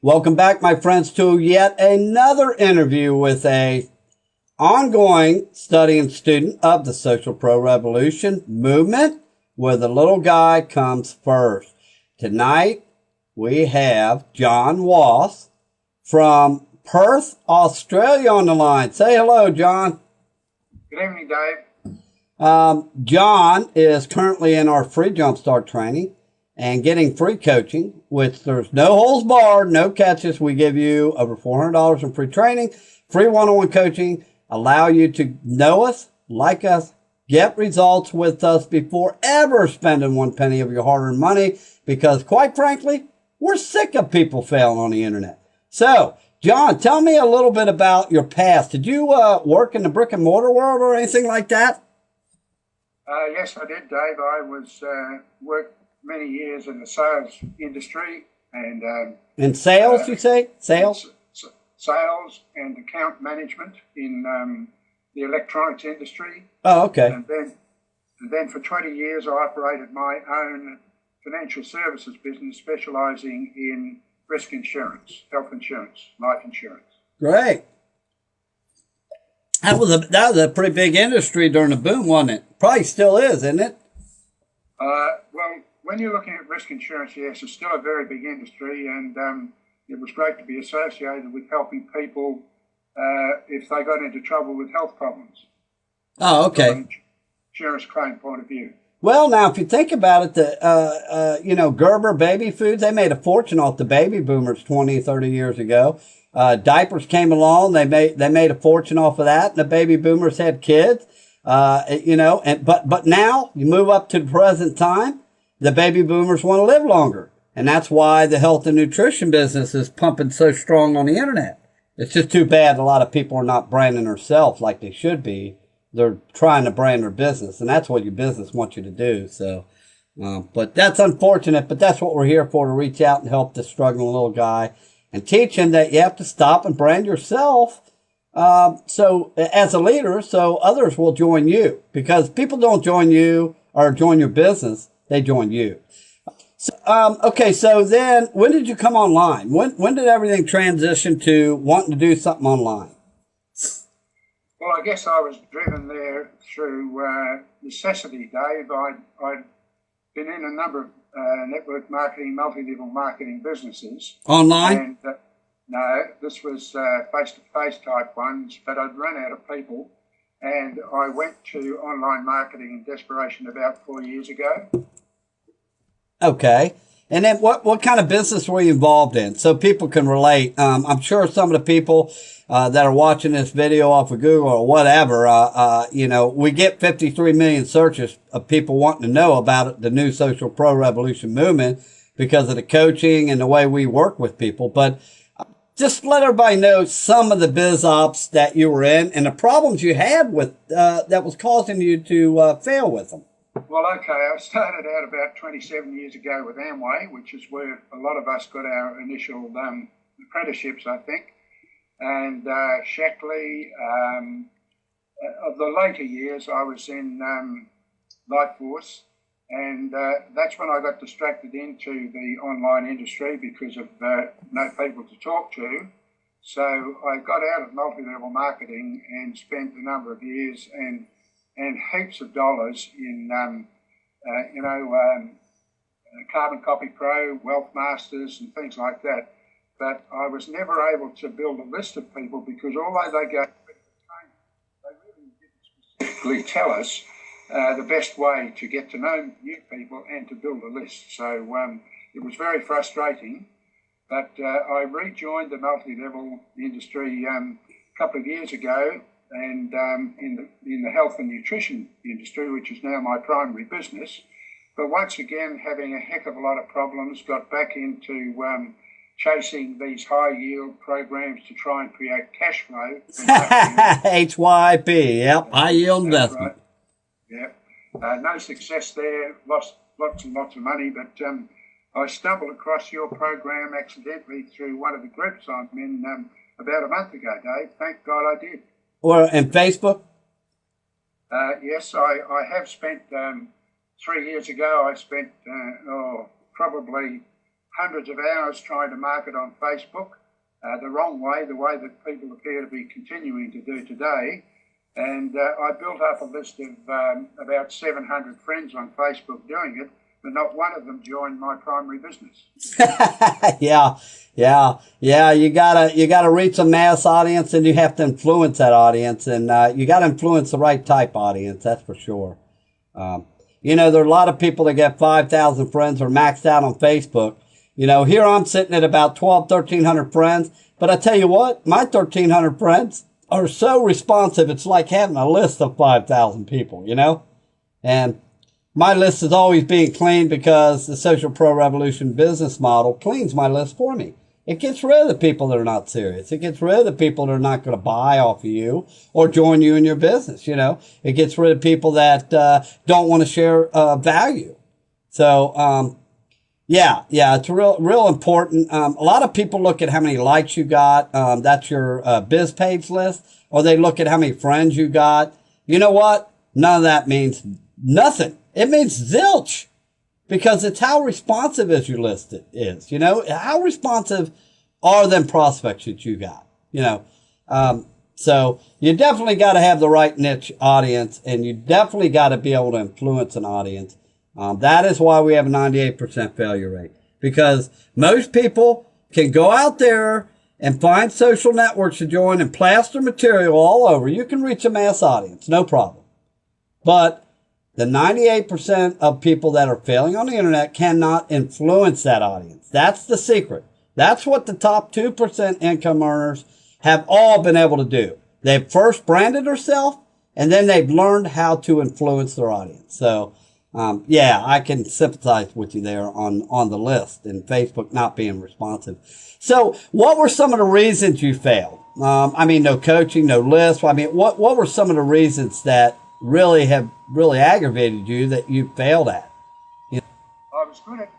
Welcome back, my friends, to yet another interview with a ongoing studying student of the Social Pro Revolution movement, where the little guy comes first. Tonight, we have John Wass from Perth, Australia on the line. Say hello, John. Good evening, Dave. John is currently in our free Jumpstart training and getting free coaching, which there's no holds barred, no catches. We give you over $400 in free training, free one-on-one coaching, allow you to know us, like us, get results with us before ever spending one penny of your hard-earned money, because quite frankly, we're sick of people failing on the internet. So, John, tell me a little bit about your past. Did you work in the brick and mortar world or anything like that? Yes, I did, Dave. I was worked many years in the sales industry and in sales, you say? Sales? Sales and account management in the electronics industry. Oh, okay. And then for 20 years, I operated my own financial services business, specializing in risk insurance, health insurance, life insurance. Great. That was a pretty big industry during the boom, wasn't it? Probably still is, isn't it? Well, when you're looking at risk insurance, yes, it's still a very big industry, and it was great to be associated with helping people if they got into trouble with health problems. Oh, okay. From an insurance claim point of view. Well, now, if you think about it, Gerber baby foods, they made a fortune off the baby boomers 20, 30 years ago. Diapers came along, they made a fortune off of that, and the baby boomers had kids. But now you move up to the present time, the baby boomers want to live longer. And that's why the health and nutrition business is pumping so strong on the internet. It's just too bad a lot of people are not branding themselves like they should be. They're trying to brand their business, and that's what your business wants you to do. So, but that's unfortunate, but that's what we're here for, to reach out and help this struggling little guy and teach him that you have to stop and brand yourself. So as a leader, so others will join you, because people don't join you or join your business. They join you. So, okay. So then when did you come online? When did everything transition to wanting to do something online? Well, I guess I was driven there through necessity, Dave. I'd been in a number of network marketing, multi-level marketing businesses. Online? And, no, this was face-to-face type ones, but I'd run out of people, and I went to online marketing in desperation about 4 years ago. Okay. And then what kind of business were you involved in, so people can relate? I'm sure some of the people that are watching this video off of Google or whatever, we get 53 million searches of people wanting to know about it, the new Social Pro Revolution movement, because of the coaching and the way we work with people. But just let everybody know some of the biz ops that you were in and the problems you had with that was causing you to fail with them. Well, okay, I started out about 27 years ago with Amway, which is where a lot of us got our initial apprenticeships, I think. And Shackley, of the later years, I was in Life Force, and that's when I got distracted into the online industry because of no people to talk to. So I got out of multi-level marketing and spent a number of years and heaps of dollars in, Carbon Copy Pro, Wealth Masters, and things like that. But I was never able to build a list of people, because although they gave me the training, they really didn't specifically tell us the best way to get to know new people and to build a list. So it was very frustrating. But I rejoined the multi-level industry a couple of years ago, and in the health and nutrition industry, which is now my primary business. But once again, having a heck of a lot of problems, got back into chasing these high yield programs to try and create cash flow. HYP, yep, high yield investment. Right. Yep. No success there, lost lots and lots of money, but I stumbled across your program accidentally through one of the groups I'm in about a month ago, Dave. Thank God I did. Or in Facebook? Yes, I have spent 3 years ago. I spent probably hundreds of hours trying to market on Facebook, the wrong way, the way that people appear to be continuing to do today. And I built up a list of about 700 friends on Facebook doing it, but not one of them joined my primary business. Yeah. You gotta reach a mass audience, and you have to influence that audience, and you gotta influence the right type audience. That's for sure. There are a lot of people that get 5,000 friends or maxed out on Facebook. Here I'm sitting at about 1,300 friends, but I tell you what, my 1,300 friends are so responsive. It's like having a list of 5,000 people, and my list is always being cleaned because the Social Pro Revolution business model cleans my list for me. It gets rid of the people that are not serious. It gets rid of the people that are not going to buy off of you or join you in your business. It gets rid of people that don't want to share value. So, it's real important. A lot of people look at how many likes you got. That's your biz page list, or they look at how many friends you got. You know what? None of that means nothing. It means zilch, because it's how responsive is your list is. How responsive are them prospects that you got? So you definitely got to have the right niche audience, and you definitely got to be able to influence an audience. That is why we have a 98% failure rate, because most people can go out there and find social networks to join and plaster material all over. You can reach a mass audience, no problem. But the 98% of people that are failing on the internet cannot influence that audience. That's the secret. That's what the top 2% income earners have all been able to do. They've first branded themselves, and then they've learned how to influence their audience. So, I can sympathize with you there on the list and Facebook not being responsive. So what were some of the reasons you failed? No coaching, no list. What were some of the reasons that really aggravated you that you failed at? I was good at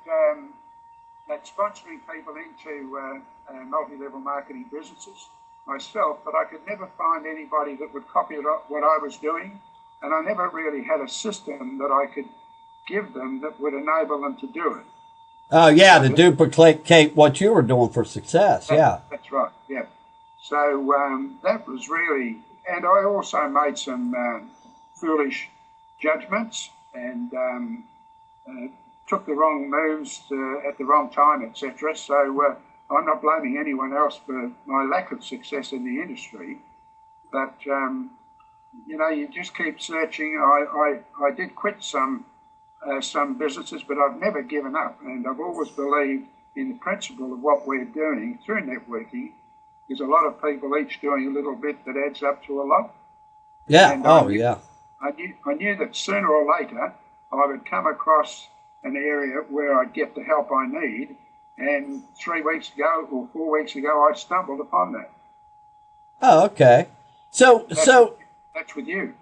sponsoring people into multi-level marketing businesses myself, but I could never find anybody that would copy what I was doing, and I never really had a system that I could give them that would enable them to do it. Oh, yeah, to duplicate what you were doing for success, yeah. That's right, yeah. So that was really, and I also made some foolish judgments and took the wrong moves at the wrong time, etc. So I'm not blaming anyone else for my lack of success in the industry, but you just keep searching. I did quit some businesses, but I've never given up, and I've always believed in the principle of what we're doing through networking. There's a lot of people each doing a little bit that adds up to a lot. Yeah. And I knew that sooner or later I would come across an area where I'd get the help I need. And 3 weeks ago or 4 weeks ago, I stumbled upon that. Oh, okay. So that's with you.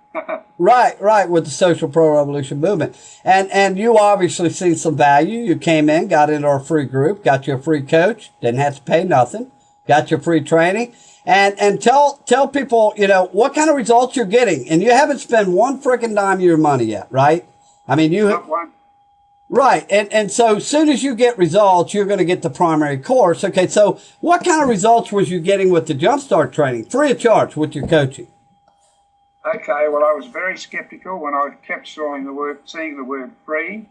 Right, with the Social Pro Revolution movement. And you obviously seen some value. You came in, got into our free group, got you a free coach, didn't have to pay nothing, got your free training. And tell people, what kind of results you're getting. And you haven't spent one freaking dime of your money yet, right? Not one. Right. And so as soon as you get results, you're going to get the primary course. Okay. So what kind of results was you getting with the Jumpstart training? Free of charge with your coaching. Okay. Well, I was very skeptical when I kept seeing the word free,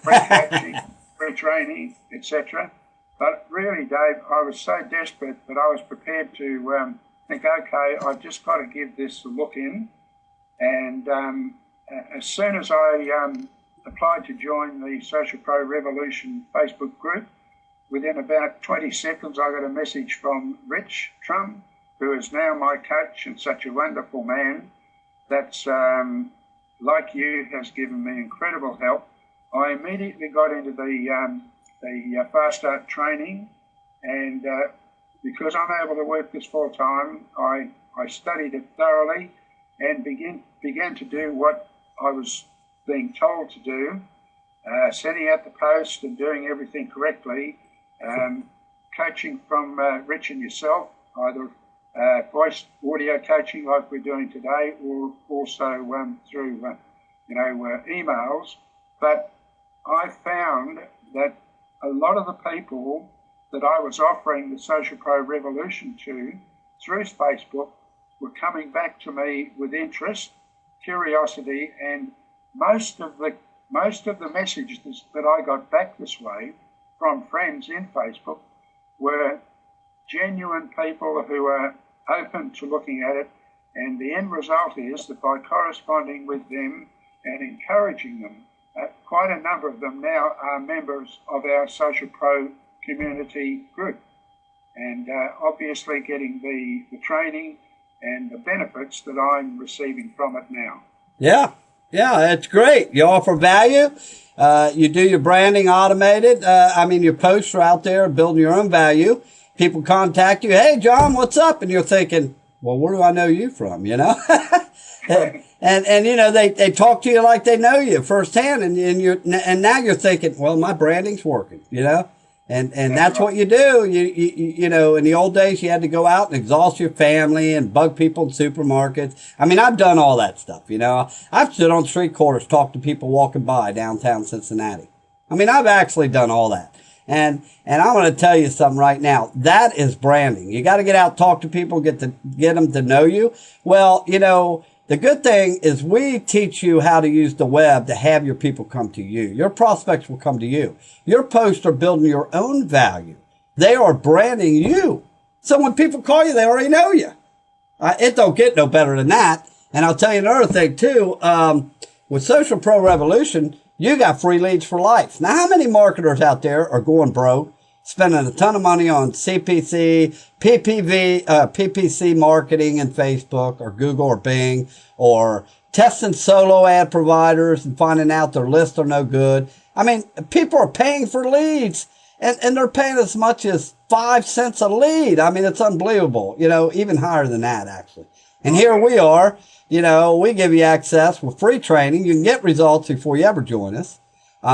free coaching, free training, etc. But really, Dave, I was so desperate that I was prepared to think, okay, I've just got to give this a look in. And as soon as I applied to join the Social Pro Revolution Facebook group, within about 20 seconds, I got a message from Rich Trum, who is now my coach and such a wonderful man that's, like you, has given me incredible help. I immediately got into the Fast Start training, and because I'm able to work this full time, I studied it thoroughly and began to do what I was being told to do, sending out the post and doing everything correctly, coaching from Rich and yourself, either voice audio coaching like we're doing today, or also through emails. But I found that a lot of the people that I was offering the Social Pro Revolution to through Facebook were coming back to me with interest, curiosity, and most of the messages that I got back this way from friends in Facebook were genuine people who are open to looking at it. And the end result is that by corresponding with them and encouraging them, quite a number of them now are members of our Social Pro community group, and obviously getting the training and the benefits that I'm receiving from it now. Yeah, that's great. You offer value. You do your branding automated. Your posts are out there building your own value. People contact you. Hey, John, what's up? And you're thinking, well, where do I know you from? You know, and you know, they talk to you like they know you firsthand, and now you're thinking, well, my branding's working, you know, and that's what you do. You know, in the old days, you had to go out and exhaust your family and bug people in supermarkets. I mean, I've done all that stuff, you know. I've stood on street corners, talked to people walking by downtown Cincinnati. I mean, I've actually done all that. And I want to tell you something right now. That is branding. You got to get out, talk to people, get them to know you. Well, you know, the good thing is we teach you how to use the web to have your people come to you. Your prospects will come to you. Your posts are building your own value. They are branding you. So when people call you, they already know you. It don't get no better than that. And I'll tell you another thing too. With Social Pro Revolution, you got free leads for life. Now, how many marketers out there are going broke, spending a ton of money on CPC, PPC marketing in Facebook or Google or Bing, or testing solo ad providers and finding out their lists are no good? I mean, people are paying for leads, and they're paying as much as 5 cents a lead. I mean, it's unbelievable, you know, even higher than that, actually. And here we are. You know, we give you access with free training. You can get results before you ever join us.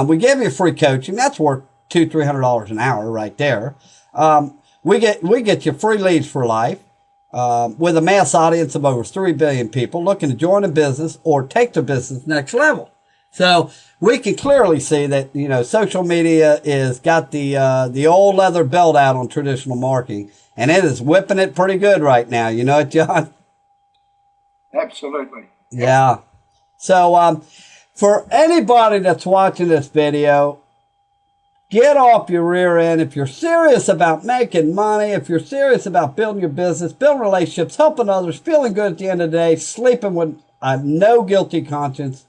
We give you free coaching. That's worth $200-300 an hour right there. We get you free leads for life, with a mass audience of over 3 billion people looking to join a business or take their business next level. So we can clearly see that, you know, social media is got the old leather belt out on traditional marketing, and it is whipping it pretty good right now. You know it, John? Absolutely. Yeah. So, for anybody that's watching this video, get off your rear end. If you're serious about making money, if you're serious about building your business, building relationships, helping others, feeling good at the end of the day, sleeping with a no guilty conscience,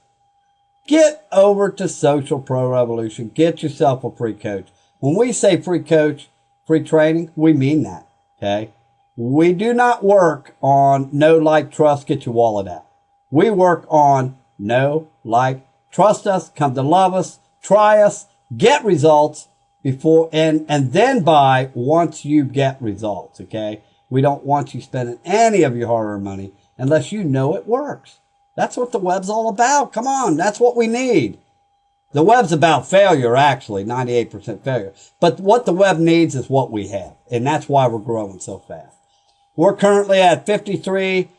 get over to Social Pro Revolution. Get yourself a free coach. When we say free coach, free training, we mean that. Okay? We do not work on know, like, trust, get your wallet out. We work on know, like, trust us, come to love us, try us, get results before, and then buy once you get results, okay? We don't want you spending any of your hard-earned money unless you know it works. That's what the web's all about. Come on, that's what we need. The web's about failure, actually, 98% failure. But what the web needs is what we have, and that's why we're growing so fast. We're currently at 53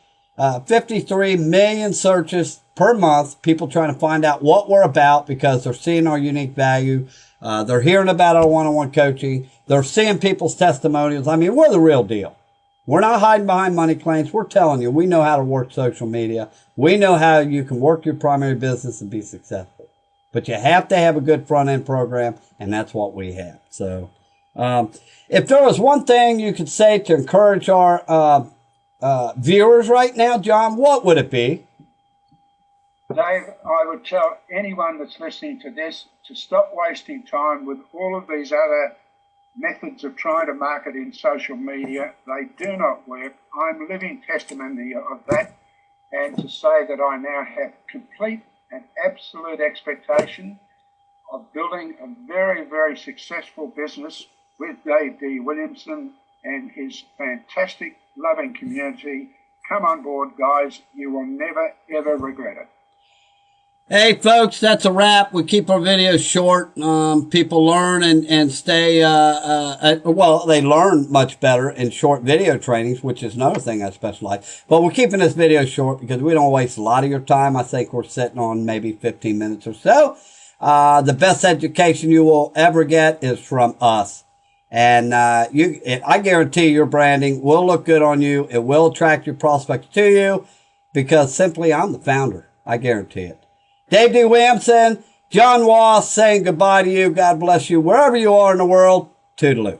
million searches per month. People trying to find out what we're about because they're seeing our unique value. They're hearing about our one-on-one coaching. They're seeing people's testimonials. I mean, we're the real deal. We're not hiding behind money claims. We're telling you, we know how to work social media. We know how you can work your primary business and be successful. But you have to have a good front-end program, and that's what we have. So, if there was one thing you could say to encourage our viewers right now, John, what would it be? Dave, I would tell anyone that's listening to this to stop wasting time with all of these other methods of trying to market in social media. They do not work. I'm living testimony of that. And to say that I now have complete and absolute expectation of building a very, very successful business with Dave D. Williamson and his fantastic, loving community. Come on board, guys. You will never, ever regret it. Hey, folks, that's a wrap. We keep our videos short. People learn and stay, well, they learn much better in short video trainings, which is another thing I specialize. But we're keeping this video short because we don't waste a lot of your time. I think we're sitting on maybe 15 minutes or so. The best education you will ever get is from us. And I guarantee your branding will look good on you. It will attract your prospects to you because simply I'm the founder. I guarantee it. Dave D. Williamson, John Wass saying goodbye to you. God bless you wherever you are in the world. Toodaloo.